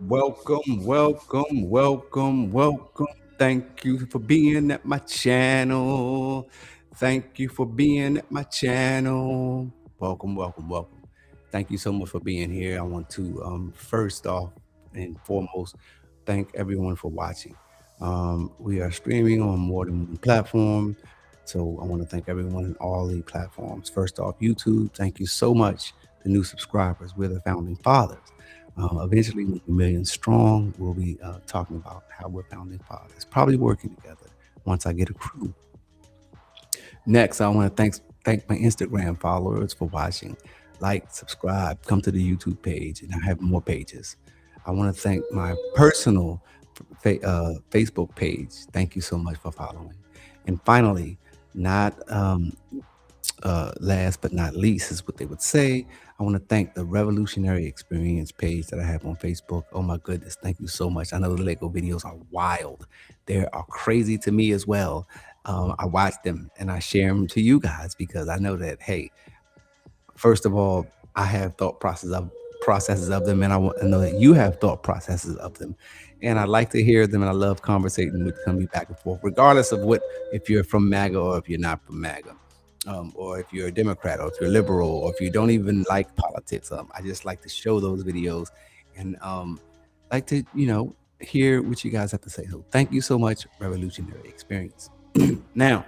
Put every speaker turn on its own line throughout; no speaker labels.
Welcome, welcome, welcome, welcome. Thank you for being at my channel. Thank you for being at my channel. Welcome, welcome, welcome. Thank you so much for being here. I want to first off and foremost thank everyone for watching. We are streaming on more than one platform, so I want to thank everyone in all the platforms. First off, YouTube. Thank you so much. The new subscribers. We're the founding fathers. Eventually, when we're a million strong, we'll be talking about how we're founding fathers, probably working together once I get a crew. Next, I want to thank my Instagram followers for watching. Like, subscribe, come to the YouTube page, and I have more pages. I want to thank my personal Facebook page. Thank you so much for following. And finally, not last but not least, is what they would say. I want to thank the Revolutionary Experience page that I have on Facebook. Oh my goodness, thank you so much. I know the Lego videos are wild. They are crazy to me as well. I watch them and I share them to you guys because I know that, hey, first of all, I have processes of them, and I know that you have thought processes of them. And I like to hear them, and I love conversating with them back and forth, regardless of what if you're from MAGA or if you're not from MAGA. Or if you're a Democrat, or if you're liberal, or if you don't even like politics. I just like to show those videos and like to, hear what you guys have to say. So thank you so much, Revolutionary Experience. Now,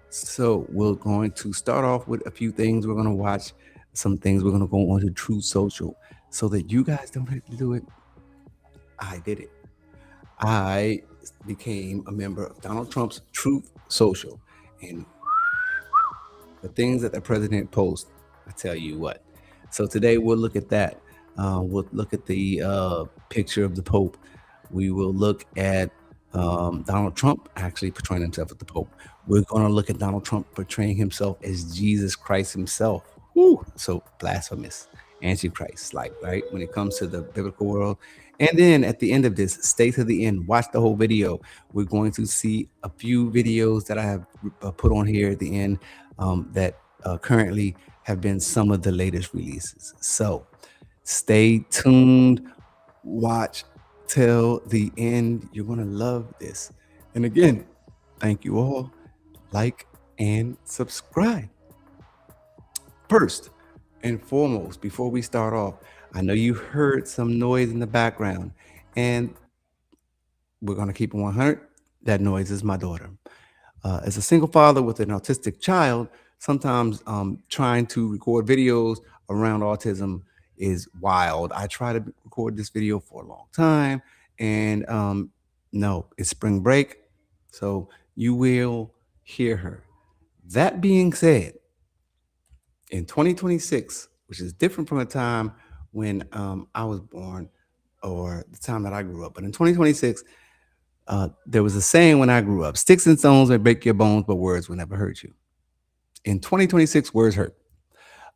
so we're going to start off with a few things. We're going to watch some things. We're going to go on to Truth Social so that you guys don't have to do it. I did it. I became a member of Donald Trump's Truth Social. And the things that the president posts, I tell you what. So today we'll look at that. We'll look at the picture of the Pope. We will look at Donald Trump actually portraying himself as the Pope. We're going to look at Donald Trump portraying himself as Jesus Christ himself. Woo! So blasphemous, Antichrist, like, right? When it comes to the biblical world. And then at the end of this, stay to the end, watch the whole video. We're going to see a few videos that I have put on here at the end that currently have been some of the latest releases. So stay tuned, watch till the end. You're going to love this. And again, thank you all. Like and subscribe. First and foremost, before we start off, I know you heard some noise in the background, and we're going to keep it 100. That noise is my daughter. As a single father with an autistic child, sometimes trying to record videos around autism is wild. I try to record this video for a long time, and no, it's spring break, so you will hear her. That being said, in 2026, which is different from the time when I was born or the time that I grew up, but in 2026, there was a saying when I grew up: sticks and stones may break your bones, but words will never hurt you. In 2026, words hurt.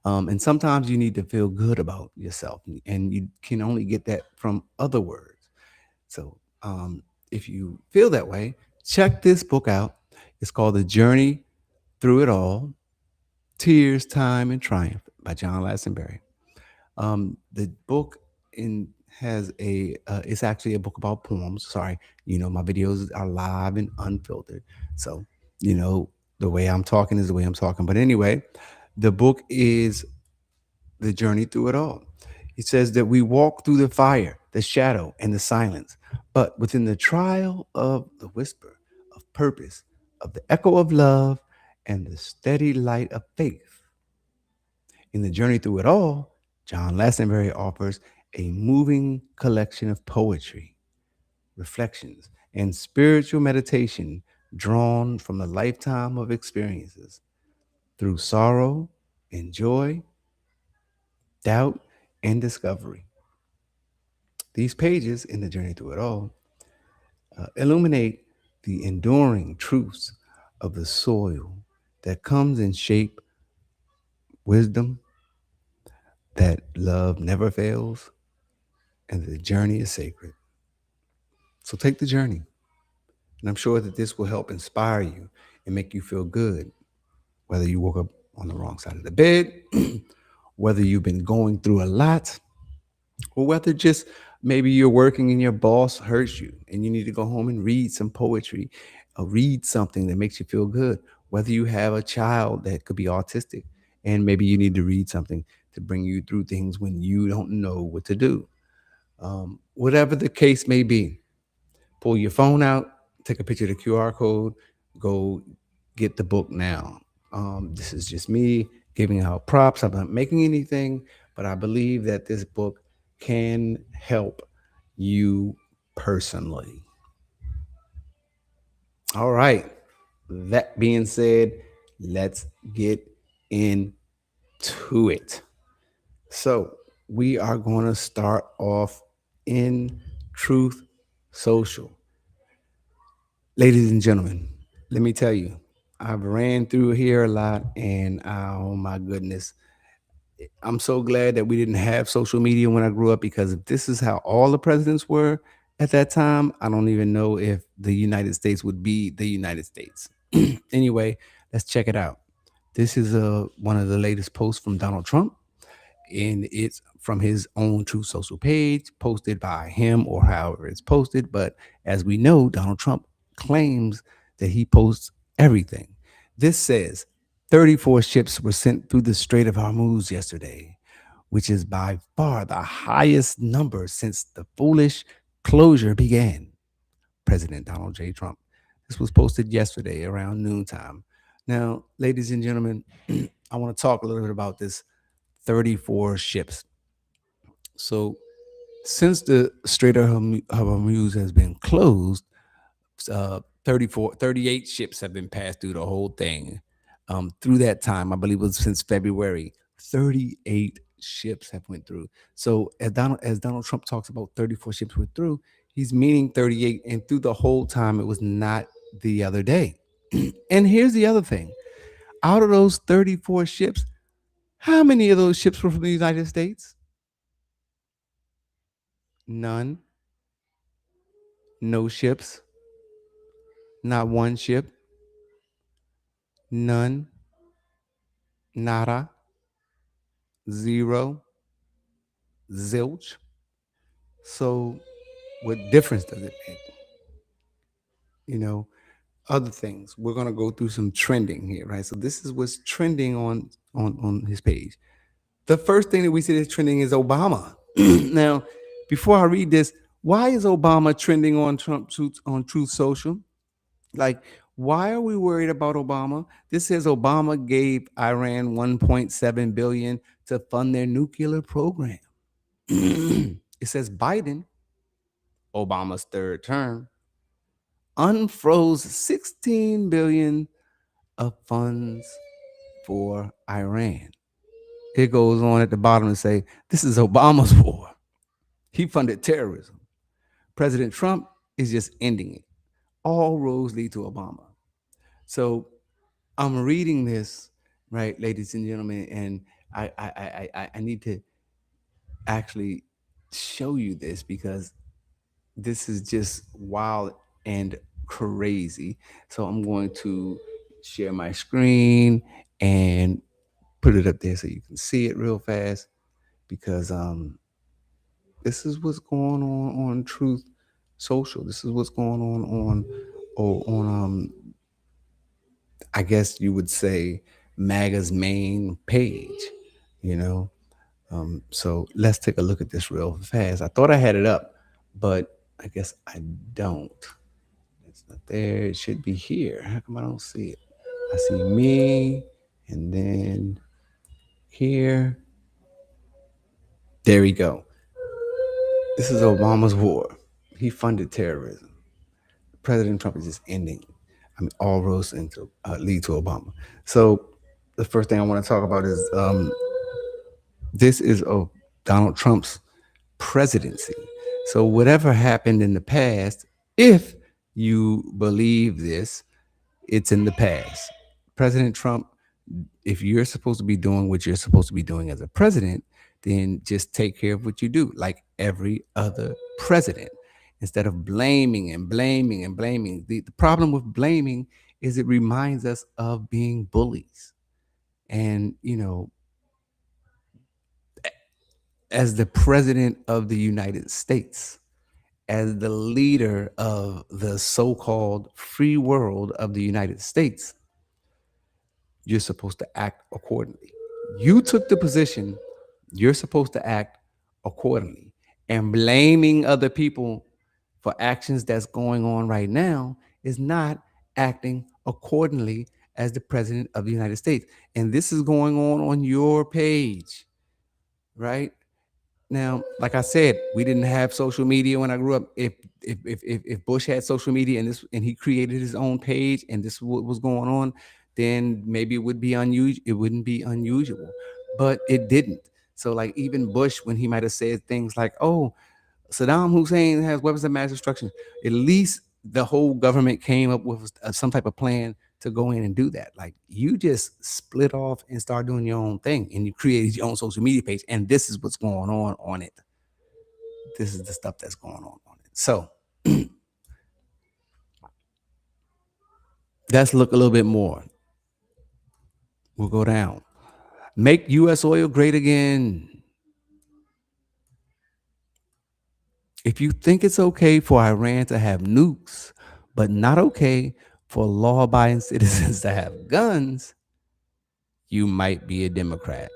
And sometimes you need to feel good about yourself, and you can only get that from other words. So if you feel that way, check this book out. It's called The Journey Through It All: Tears, Time, and Triumph by John Lassenberry. The book has it's actually a book about poems. Sorry, my videos are live and unfiltered, so the way I'm talking is the way I'm talking. But anyway, the book is the journey through it all. He says that we walk through the fire, the shadow, and the silence, but within the trial of the whisper of purpose, of the echo of love, and the steady light of faith. In the journey through it all, John Lassenberry offers a moving collection of poetry, reflections, and spiritual meditation drawn from a lifetime of experiences through sorrow and joy, doubt and discovery. These pages in the journey through it all illuminate the enduring truths of the soil that comes in shape wisdom, that love never fails, and the journey is sacred. So take the journey. And I'm sure that this will help inspire you and make you feel good, whether you woke up on the wrong side of the bed, whether you've been going through a lot, or whether just maybe you're working and your boss hurts you and you need to go home and read some poetry or read something that makes you feel good. Whether you have a child that could be autistic and maybe you need to read something to bring you through things when you don't know what to do. Whatever the case may be, pull your phone out, take a picture of the QR code, go get the book now. This is just me giving out props. I'm not making anything, but I believe that this book can help you personally. All right. That being said, let's get into it. So, we are going to start off in Truth Social. Ladies and gentlemen, let me tell you, I've ran through here a lot, and oh my goodness, I'm so glad that we didn't have social media when I grew up because if this is how all the presidents were at that time, I don't even know if the United States would be the United States. Anyway, let's check it out. This is one of the latest posts from Donald Trump, and it's from his own True Social page, posted by him or however it's posted. But as we know, Donald Trump claims that he posts everything. This says 34 ships were sent through the Strait of Hormuz yesterday, which is by far the highest number since the foolish closure began. President Donald J. Trump. This was posted yesterday around noontime. Now, ladies and gentlemen, I want to talk a little bit about this 34 ships. So, since the Strait of Hormuz has been closed, 38 ships have been passed through the whole thing. Through that time, I believe it was since February, 38 ships have went through. So as Donald Trump talks about 34 ships went through, he's meaning 38. And through the whole time, it was not the other day. And here's the other thing. Out of those 34 ships, how many of those ships were from the United States? None. No ships. Not one ship. None. Nada. Zero. Zilch. So, what difference does it make? You know, other things. We're gonna go through some trending here, right? So this is what's trending on his page. The first thing that we see that's trending is Obama. Now, before I read this, why is Obama trending on Truth Social? Like, why are we worried about Obama? This says Obama gave Iran 1.7 billion to fund their nuclear program. It says Biden, Obama's third term, unfroze 16 billion of funds for Iran. It goes on at the bottom and say, this is Obama's war. He funded terrorism. President Trump is just ending it. All roads lead to Obama. So I'm reading this, right, ladies and gentlemen, and I need to actually show you this because this is just wild and crazy. So I'm going to share my screen and put it up there so you can see it real fast because this is what's going on Truth Social. This is what's going on I guess you would say MAGA's main page, you know. So let's take a look at this real fast. I thought I had it up, but I guess I don't. It's not there. It should be here. How come I don't see it? I see me, and then here. There we go. This is Obama's war. He funded terrorism. President Trump is just ending. I mean, all roads into lead to Obama. So the first thing I want to talk about is this is of Donald Trump's presidency. So whatever happened in the past, if you believe this, it's in the past. President Trump, if you're supposed to be doing what you're supposed to be doing as a president, then just take care of what you do, like every other president, instead of blaming and blaming and blaming. The problem with blaming is it reminds us of being bullies. And, as the president of the United States, as the leader of the so called free world of the United States, you're supposed to act accordingly. You took the position, you're supposed to act accordingly. And blaming other people for actions that's going on right now is not acting accordingly as the president of the United States. And this is going on your page, right? Now, like I said, we didn't have social media when I grew up. If Bush had social media and he created his own page and this what was going on, then maybe it would be unusual. It wouldn't be unusual, but it didn't. So like even Bush, when he might have said things like, "Oh, Saddam Hussein has weapons of mass destruction," at least the whole government came up with some type of plan to go in and do that. Like you just split off and start doing your own thing, and you created your own social media page, and this is what's going on it. This is the stuff that's going on it. So let's look a little bit more. We'll go down. Make U.S. oil great again. If you think it's okay for Iran to have nukes, but not okay for law abiding citizens to have guns, you might be a Democrat.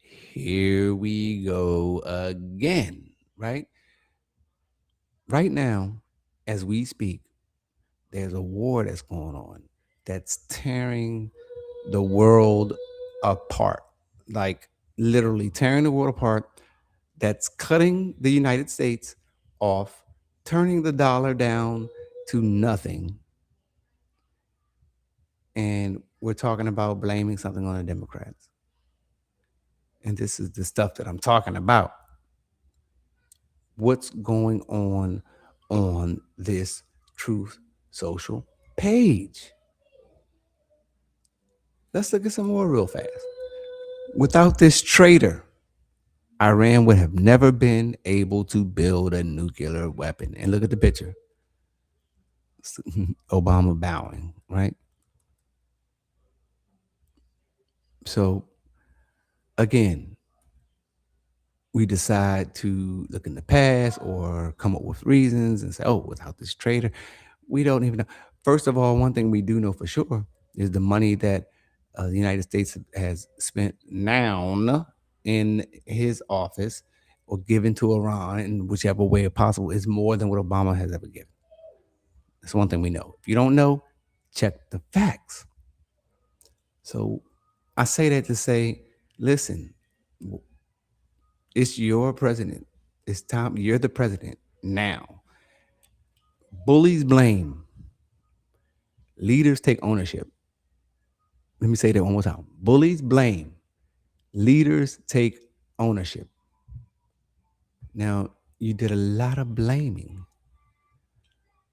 Here we go again, right? Right now, as we speak, there's a war that's going on that's tearing the world apart. Like literally tearing the world apart, that's cutting the United States off, turning the dollar down to nothing. And we're talking about blaming something on the Democrats. And this is the stuff that I'm talking about. What's going on this Truth Social page? Let's look at some more real fast. Without this traitor, Iran would have never been able to build a nuclear weapon. And look at the picture. Obama bowing, right? So again, we decide to look in the past or come up with reasons and say, "Oh, without this traitor," we don't even know. First of all, one thing we do know for sure is the money that the United States has spent now in his office or given to Iran in whichever way possible is more than what Obama has ever given. That's one thing we know. If you don't know, check the facts. So I say that to say, listen, it's your president. It's time. You're the president now. Bullies blame. Leaders take ownership. Let me say that one more time. Bullies blame. Leaders take ownership. Now, you did a lot of blaming.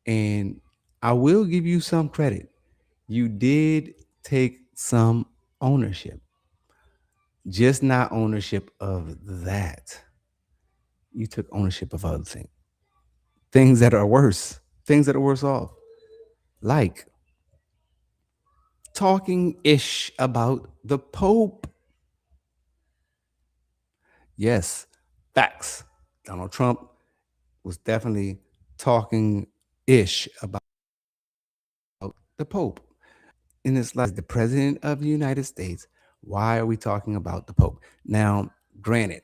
And I will give you some credit. You did take some ownership, just not ownership of that. You took ownership of other things that are worse, things that are worse off, like talking ish about the Pope. Yes, facts. Donald Trump was definitely talking ish about the Pope. And it's like the president of the United States Why are we talking about the Pope? Now, granted,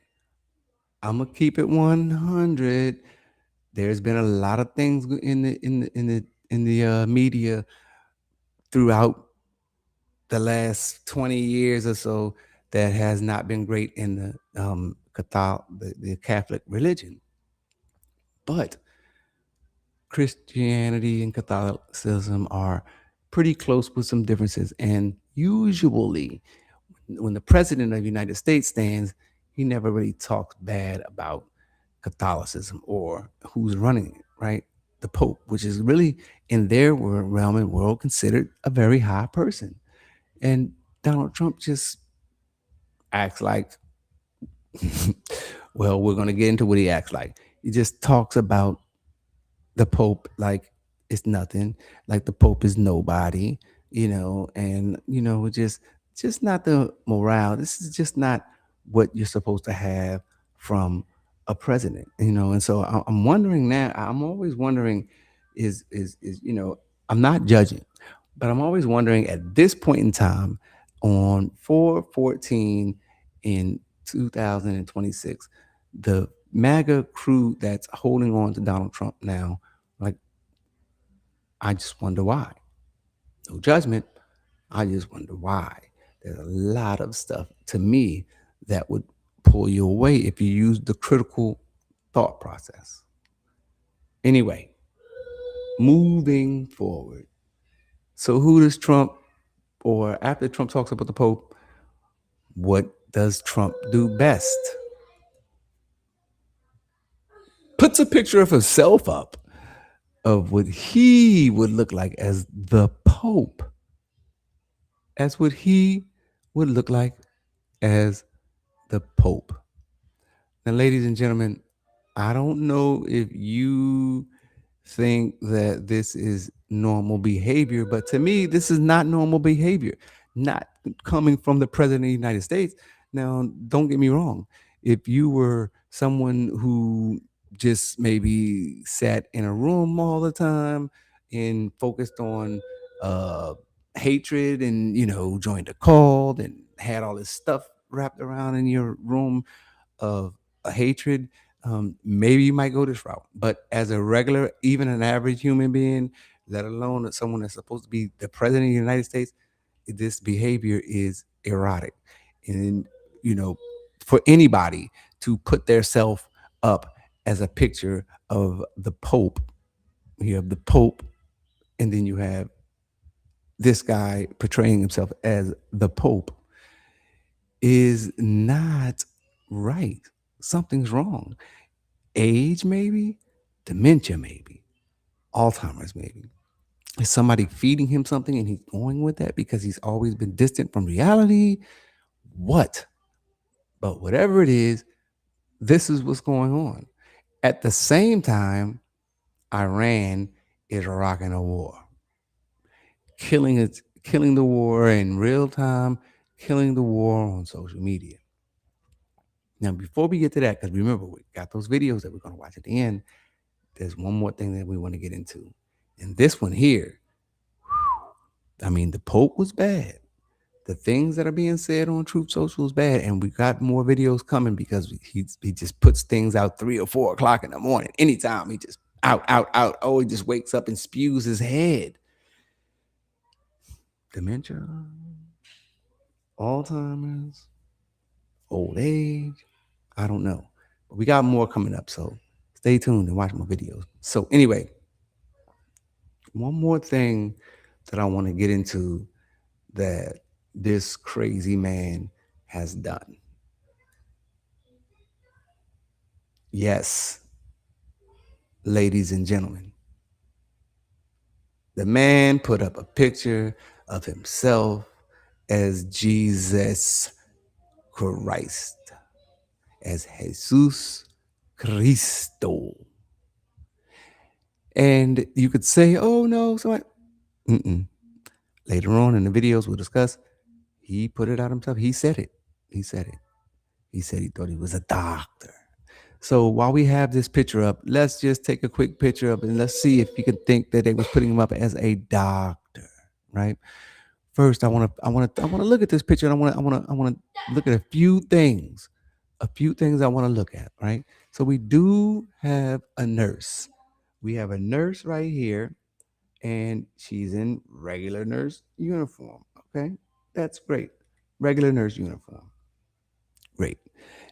I'm gonna keep it 100. There's been a lot of things in the media throughout the last 20 years or so that has not been great in the Catholic religion. But Christianity and Catholicism are pretty close with some differences. And usually, when the president of the United States stands, he never really talks bad about Catholicism or who's running it, right? The Pope, which is really in their realm and world considered a very high person. And Donald Trump just acts like, well, we're going to get into what he acts like. He just talks about the Pope like it's nothing, like the Pope is nobody, and just not the morale. This is just not what you're supposed to have from a president, And so I'm wondering now. I'm always wondering, is I'm not judging, but I'm always wondering at this point in time, on 4/14 in 2026, the MAGA crew that's holding on to Donald Trump now, like, I just wonder why. No judgment. I just wonder why. There's a lot of stuff to me that would pull you away if you use the critical thought process. Anyway, moving forward. So, who does Trump, or after Trump talks about the Pope, what does Trump do best? Puts a picture of himself up of what he would look like as the Pope. As what he would look like as the Pope. Now, ladies and gentlemen, I don't know if you think that this is normal behavior, but to me, this is not normal behavior. Not coming from the president of the United States. Now, don't get me wrong. If you were someone who just maybe sat in a room all the time and focused on uh, hatred and, joined a cult and had all this stuff wrapped around in your room of a hatred, maybe you might go this route. But as a regular, even an average human being, let alone someone that's supposed to be the president of the United States, this behavior is erotic. And, you know, for anybody to put their self up as a picture of the Pope, you have the Pope, and then you have this guy portraying himself as the Pope, is not right. Something's wrong. Age, maybe, dementia, maybe, Alzheimer's, maybe. Is somebody feeding him something and he's going with that because he's always been distant from reality? What? But whatever it is, this is what's going on. At the same time, Iran is rocking a war, killing the war in real time, killing the war on social media. Now, before we get to that, because remember, we got those videos that we're going to watch at the end, there's one more thing that we want to get into. And this one here, I mean, the Pope was bad. The things that are being said on Truth Social is bad. And we got more videos coming because he just puts things out 3 or 4 o'clock in the morning. Anytime he just out. Oh, he just wakes up and spews his head. Dementia, Alzheimer's, old age. I don't know. But we got more coming up. So stay tuned and watch my videos. So anyway, one more thing that I want to get into that this crazy man has done. Yes, ladies and gentlemen, the man put up a picture of himself as Jesus Christ, as Jesus Cristo. And you could say, oh no, somebody. Later on in the videos we'll discuss, he put it out himself. He said it. He said it. He said he thought he was a doctor. So while we have this picture up, let's just take a quick picture up and let's see if you can think that they was putting him up as a doctor, right? first I want to look at this picture, and I want to look at a few things I want to look at, right? So we do have a nurse. We have a nurse right here, and she's in regular nurse uniform. Okay, that's great. Regular nurse uniform. Great.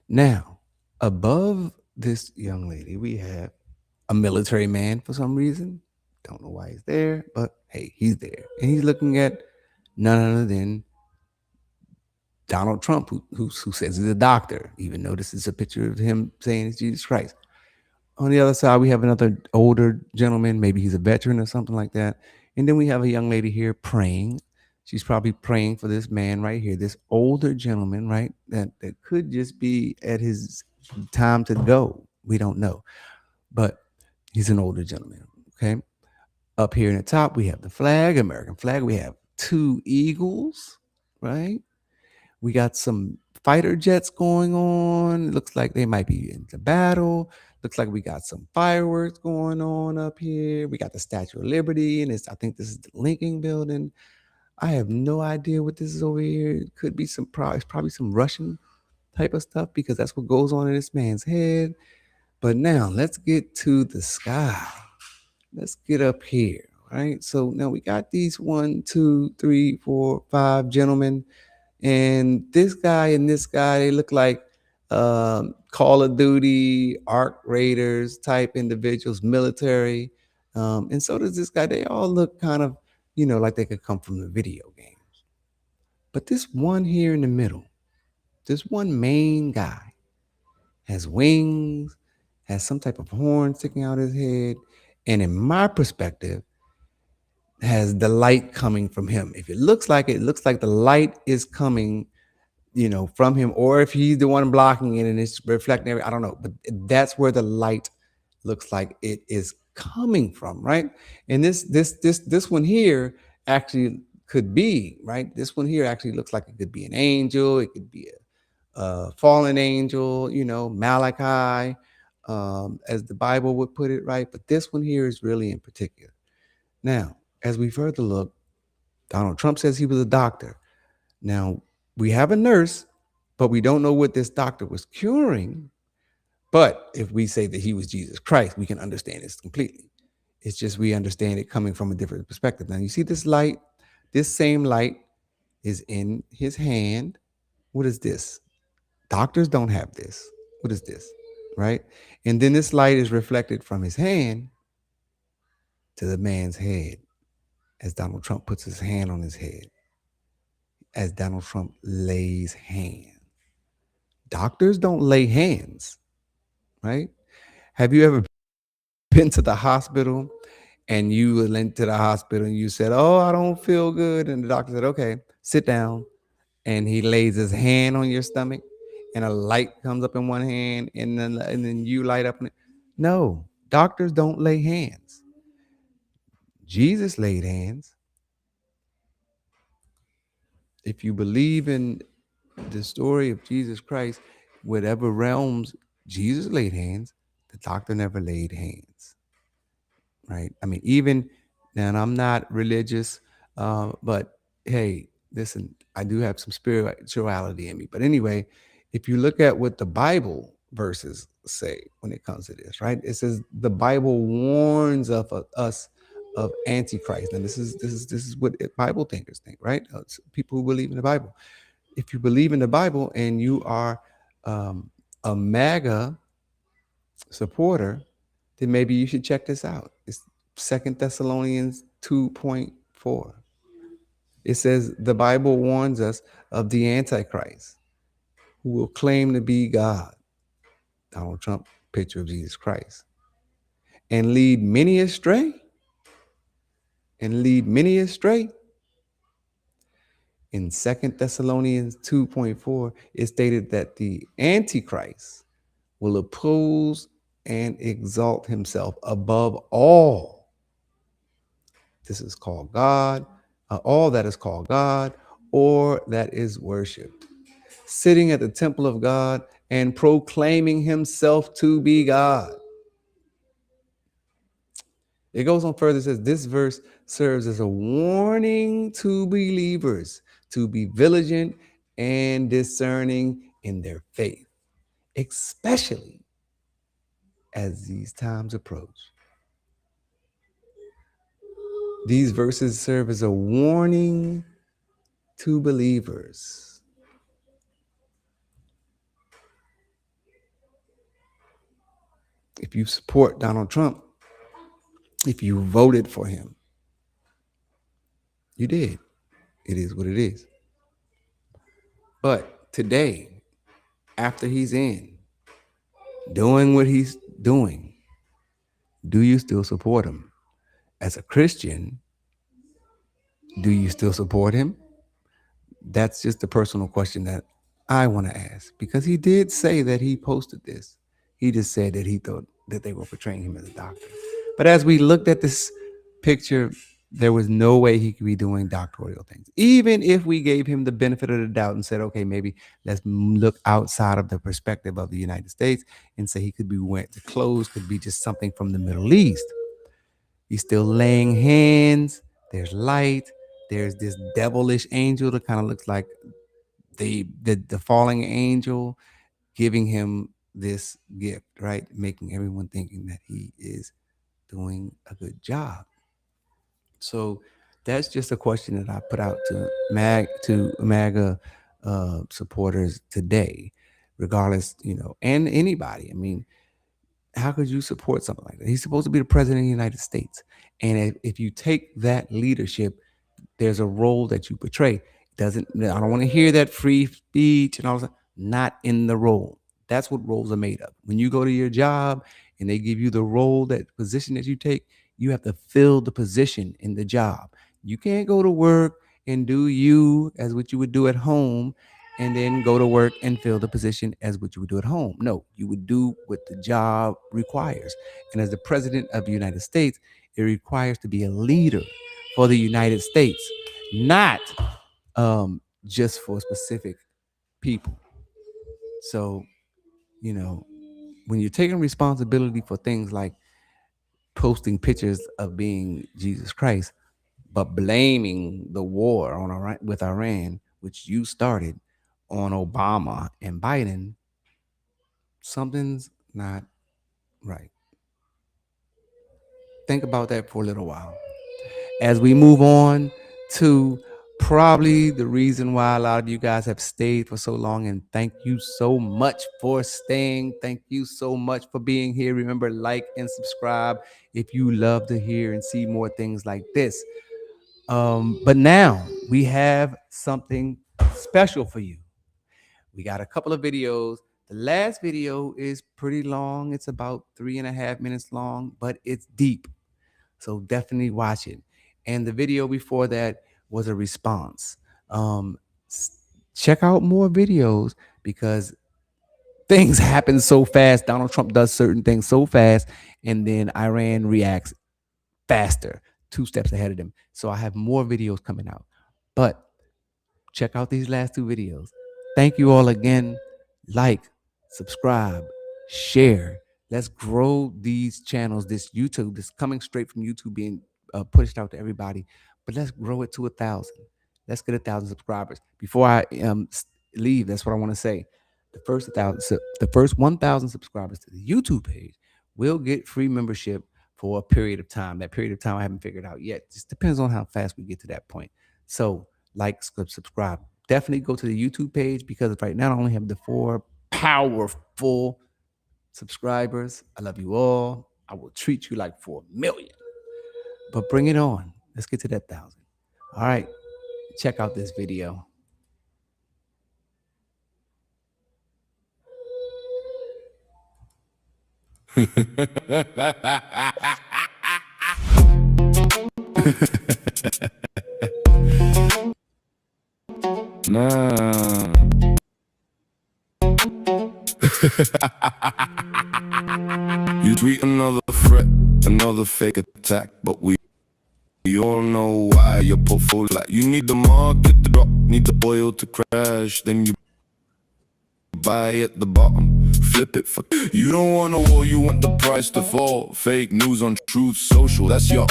Now, above this young lady, we have a military man for some reason. Don't know why he's there, but hey, he's there. And he's looking at none other than Donald Trump, who says he's a doctor, even though this is a picture of him saying it's Jesus Christ. On the other side, we have another older gentleman. Maybe he's a veteran or something like that. And then we have a young lady here praying. She's probably praying for this man right here, this older gentleman, right? That could just be at his time to go. We don't know. But he's an older gentleman. Okay. Up here in the top, we have the flag, American flag. We have two eagles, right? We got some fighter jets going on. It looks like they might be into battle. Looks like we got some fireworks going on up here. We got the Statue of Liberty, and I think this is the Lincoln Building. I have no idea what this is over here. It could be it's probably some Russian type of stuff, because that's what goes on in this man's head. But now let's get to the sky. Let's get up here. Right. So now we got these 1, 2, 3, 4, 5 gentlemen, and this guy and this guy, they look like Call of Duty, Arc Raiders type individuals, military. And so does this guy. They all look kind of, like they could come from the video games. But this one here in the middle, this one main guy, has wings, has some type of horn sticking out his head. And in my perspective, has the light coming from him. If it looks like the light is coming, from him, or if he's the one blocking it and it's reflecting I don't know, but that's where the light looks like it is coming from, right? And this one here actually could be, right? This one here actually looks like it could be an angel, it could be a fallen angel, Malachi, as the Bible would put it, right? But this one here is really in particular. Now, as we further look, Donald Trump says he was a doctor. Now, we have a nurse, but we don't know what this doctor was curing. But if we say that he was Jesus Christ, we can understand this completely. It's just we understand it coming from a different perspective. Now, you see this light? This same light is in his hand. What is this? Doctors don't have this. What is this? Right? And then this light is reflected from his hand to the man's head as Donald Trump puts his hand on his head, as Donald Trump lays hands. Doctors don't lay hands, right? Have you ever been to the hospital and you went to the hospital and you said, "Oh, I don't feel good," and the doctor said, "Okay, sit down," and he lays his hand on your stomach, and a light comes up in one hand, and then you light up in it? No, doctors don't lay hands. Jesus laid hands. If you believe in the story of Jesus Christ, whatever realms Jesus laid hands, the doctor never laid hands, right? I mean, even now, and I'm not religious, but hey, listen, I do have some spirituality in me. But anyway, if you look at what the Bible verses say when it comes to this, right? It says the Bible warns of us of Antichrist, and this is what Bible thinkers think, right? People who believe in the Bible. If you believe in the Bible and you are a MAGA supporter, then maybe you should check this out. It's 2 Thessalonians 2:4. It says the Bible warns us of the Antichrist who will claim to be God. Donald Trump, picture of Jesus Christ. And lead many astray. And lead many astray. In 2 Thessalonians 2:4, it stated that the Antichrist will oppose and exalt himself above all. This is called God, all that is called God, or that is worshipped, sitting at the temple of God and proclaiming himself to be God. It goes on further, it says this verse serves as a warning to believers to be vigilant and discerning in their faith, especially as these times approach. These verses serve as a warning to believers. If you support Donald Trump, if you voted for him, you did. It is what it is. But today, after he's in, doing what he's doing, do you still support him? As a Christian, do you still support him? That's just a personal question that I want to ask, because he did say that he posted this. He just said that he thought that they were portraying him as a doctor. But as we looked at this picture, there was no way he could be doing doctoral things. Even if we gave him the benefit of the doubt and said, okay, maybe let's look outside of the perspective of the United States and say he could be wearing the clothes, could be just something from the Middle East. He's still laying hands. There's light. There's this devilish angel that kind of looks like the falling angel giving him this gift, right? Making everyone thinking that he is doing a good job. So that's just a question that I put out to MAGA supporters today, regardless, and anybody. I mean, how could you support something like that? He's supposed to be the president of the United States. And if you take that leadership, there's a role that you portray. I don't want to hear that free speech and all that. Not in the role. That's what roles are made of. When you go to your job and they give you the role, that position that you take, you have to fill the position in the job. You can't go to work and do you as what you would do at home and then go to work and fill the position as what you would do at home. No, you would do what the job requires. And as the president of the United States, it requires to be a leader for the United States, not just for specific people. So, when you're taking responsibility for things like posting pictures of being Jesus Christ, but blaming the war on Iran, with Iran, which you started, on Obama and Biden, something's not right. Think about that for a little while. As we move on to probably the reason why a lot of you guys have stayed for so long, and thank you so much for staying. Thank you so much for being here. Remember, like and subscribe if you love to hear and see more things like this. But now we have something special for you. We got a couple of videos. The last video is pretty long. It's about 3.5 minutes long, but it's deep. So definitely watch it. And the video before that was a response. Check out more videos, because things happen so fast. Donald Trump does certain things so fast, and then Iran reacts faster, 2 steps ahead of them. So I have more videos coming out. But check out these last 2 videos. Thank you all again. Like, subscribe, share. Let's grow these channels, this YouTube, this coming straight from YouTube, being pushed out to everybody. But let's grow it to 1,000. Let's get 1,000 subscribers. Before I leave, that's what I want to say. The first 1,000 subscribers to the YouTube page will get free membership for a period of time. That period of time I haven't figured out yet. Just depends on how fast we get to that point. So like, subscribe. Definitely go to the YouTube page, because right now I only have the 4 powerful subscribers. I love you all. I will treat you like 4 million. But bring it on. Let's get to that 1,000. All right. Check out this video.
Nah. You tweet another threat, another fake attack, but we all know why you're put full. Like, you need the market to drop, need the oil to crash, then you buy at the bottom, flip it for. You don't want a war, you want the price to fall. Fake news on Truth Social, that's your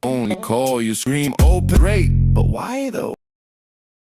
only call you scream open rate. But why though?